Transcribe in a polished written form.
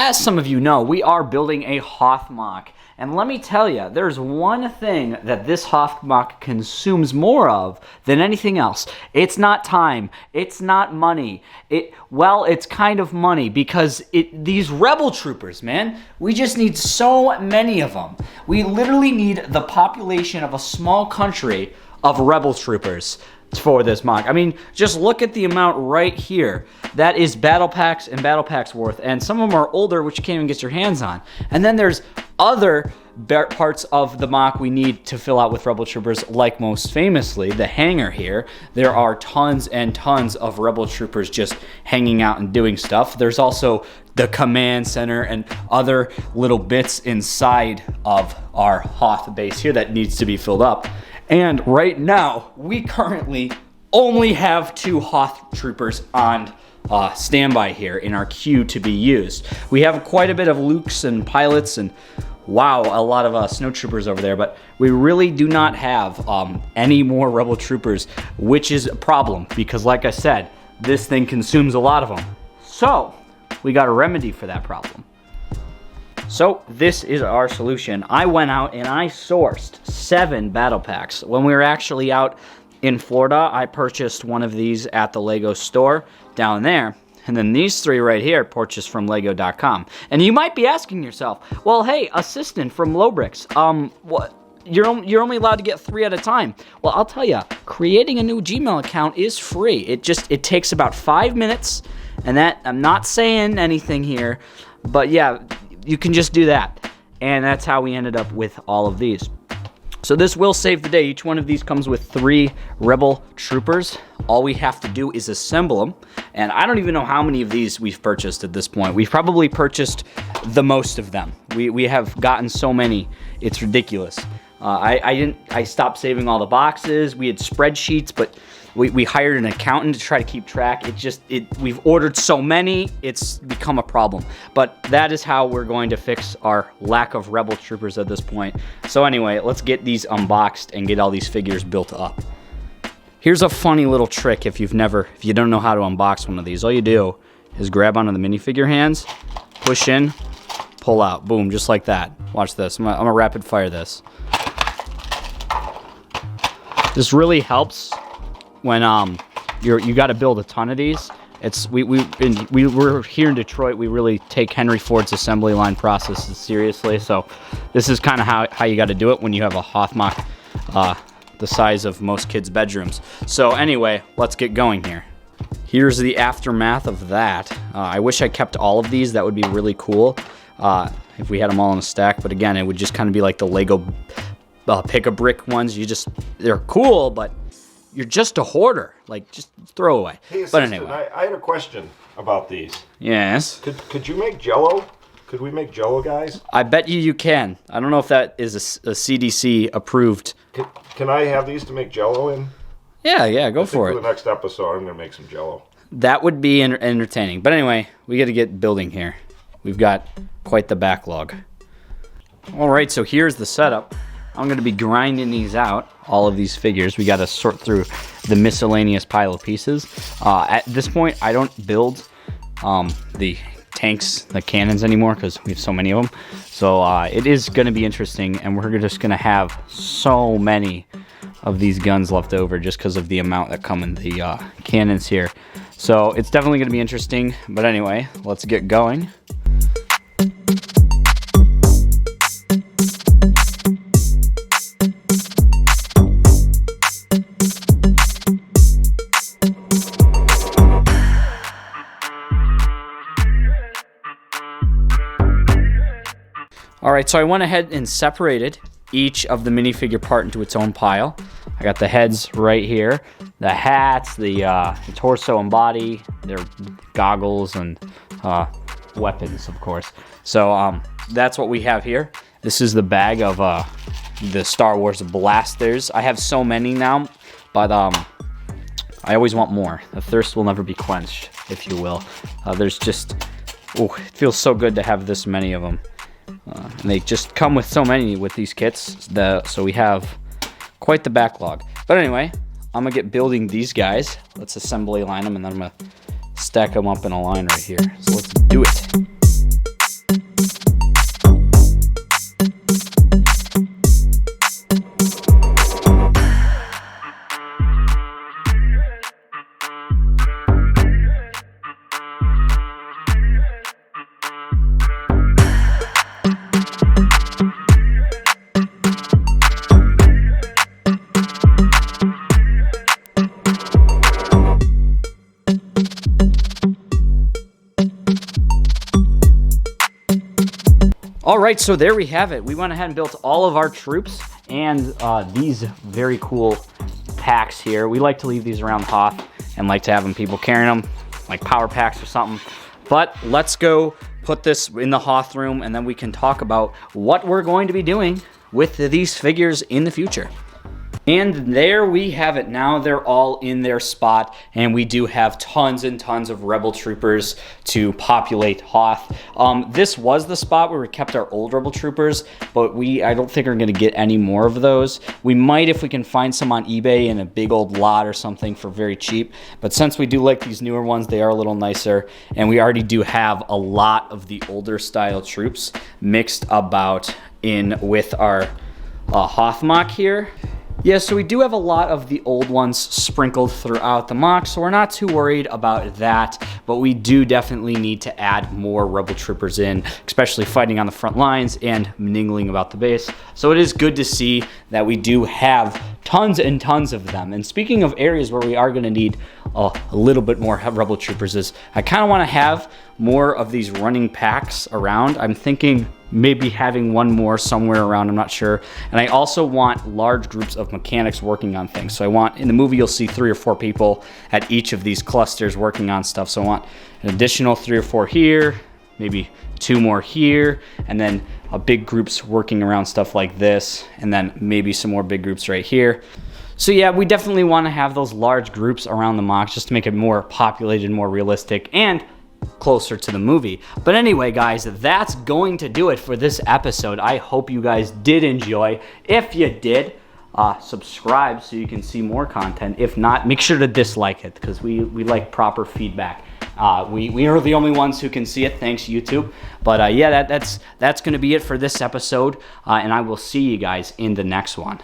As some of you know, we are building a Hoth MOC. And let me tell you, there's one thing that this Hoth MOC consumes more of than anything else. It's not time. It's not money. Well, it's kind of money because these rebel troopers, man, we just need so many of them. We literally need the population of a small country of rebel troopers for this MOC. I mean, just look at the amount right here. That is battle packs and battle packs worth, and some of them are older, which you can't even get your hands on. And then there's other parts of the MOC we need to fill out with rebel troopers, like most famously the hangar here. There are tons and tons of rebel troopers just hanging out and doing stuff. There's also the command center and other little bits inside of our Hoth base here that needs to be filled up. And right now, we currently only have 2 Hoth troopers on standby here in our queue to be used. We have quite a bit of Lukes and pilots and, wow, a lot of snow troopers over there, but we really do not have any more rebel troopers, which is a problem because, like I said, this thing consumes a lot of them. So we got a remedy for that problem. So this is our solution. I went out and I sourced 7 battle packs. When we were actually out in Florida, I purchased one of these at the LEGO store down there. And then these 3 right here, purchased from Lego.com. And you might be asking yourself, well, hey, assistant from Lobricks, what? You're only allowed to get 3 at a time. Well, I'll tell you, creating a new Gmail account is free. It takes about 5 minutes, and that, I'm not saying anything here, but yeah, you can just do that. And that's how we ended up with all of these. So this will save the day. Each one of these comes with 3 rebel troopers. All we have to do is assemble them. And I don't even know how many of these we've purchased at this point. We've probably purchased the most of them. We have gotten so many, it's ridiculous. I stopped saving all the boxes. We had spreadsheets, but we hired an accountant to try to keep track. We've ordered so many, it's become a problem. But that is how we're going to fix our lack of rebel troopers at this point. So anyway, let's get these unboxed and get all these figures built up. Here's a funny little trick if you don't know how to unbox one of these. All you do is grab onto the minifigure hands, push in, pull out. Boom, just like that. Watch this. I'm gonna rapid fire this. This really helps when you got to build a ton of these. We're here in Detroit. We really take Henry Ford's assembly line processes seriously. So this is kind of how you got to do it when you have a Hoth MOC the size of most kids' bedrooms. So anyway, let's get going here. Here's the aftermath of that. I wish I kept all of these. That would be really cool if we had them all in a stack. But again, it would just kind of be like the LEGO pick-a-brick ones. They're cool, but you're just a hoarder. Like, just throw away. Hey, but anyway, I had a question about these. Yes. Could you make Jello? Could we make Jello, guys? I bet you can. I don't know if that is a CDC approved. Can I have these to make Jello in? Yeah, go for it. For the next episode, I'm gonna make some Jello. That would be entertaining. But anyway, we got to get building here. We've got quite the backlog. All right, so here's the setup. I'm going to be grinding these out, all of these figures. We got to sort through the miscellaneous pile of pieces. At this point, I don't build the tanks, the cannons anymore because we have so many of them. So it is going to be interesting, and we're just going to have so many of these guns left over just because of the amount that come in the cannons here. So it's definitely going to be interesting. But anyway, let's get going. All right, so I went ahead and separated each of the minifigure part into its own pile. I got the heads right here, the hats, the torso and body, their goggles, and weapons, of course. So that's what we have here. This is the bag of the Star Wars blasters. I have so many now, but I always want more. The thirst will never be quenched, if you will. There's just, it feels so good to have this many of them. And they just come with so many with these kits, so we have quite the backlog. But anyway, I'm going to get building these guys. Let's assembly line them, and then I'm going to stack them up in a line right here. So let's do it. All right, so there we have it. We went ahead and built all of our troops and these very cool packs here. We like to leave these around the Hoth and like to have people carrying them, like power packs or something. But let's go put this in the Hoth room, and then we can talk about what we're going to be doing with these figures in the future. And there we have it. Now they're all in their spot, and we do have tons and tons of Rebel Troopers to populate Hoth. This was the spot where we kept our old Rebel Troopers, but I don't think we're going to get any more of those. We might if we can find some on eBay in a big old lot or something for very cheap. But since we do like these newer ones, they are a little nicer, and we already do have a lot of the older style troops mixed about in with our Hoth MOC here. Yeah, so we do have a lot of the old ones sprinkled throughout the MOC, so we're not too worried about that, but we do definitely need to add more Rebel Troopers in, especially fighting on the front lines and mingling about the base. So it is good to see that we do have tons and tons of them. And speaking of areas where we are going to need a little bit more Rebel Troopers, is I kind of want to have more of these running packs around. I'm thinking maybe having one more somewhere around, I'm not sure. And I also want large groups of mechanics working on things. So I want, in the movie, you'll see 3 or 4 people at each of these clusters working on stuff. So I want an additional 3 or 4 here, maybe 2 more here, and then big groups working around stuff like this, and then maybe some more big groups right here. So yeah, we definitely want to have those large groups around the MOCs just to make it more populated, more realistic, and closer to the movie. But anyway, guys, that's going to do it for this episode. I hope you guys did enjoy. If you did, subscribe so you can see more content. If not, make sure to dislike it, because we like proper feedback. We are the only ones who can see it, thanks YouTube. But yeah, that's going to be it for this episode, and I will see you guys in the next one.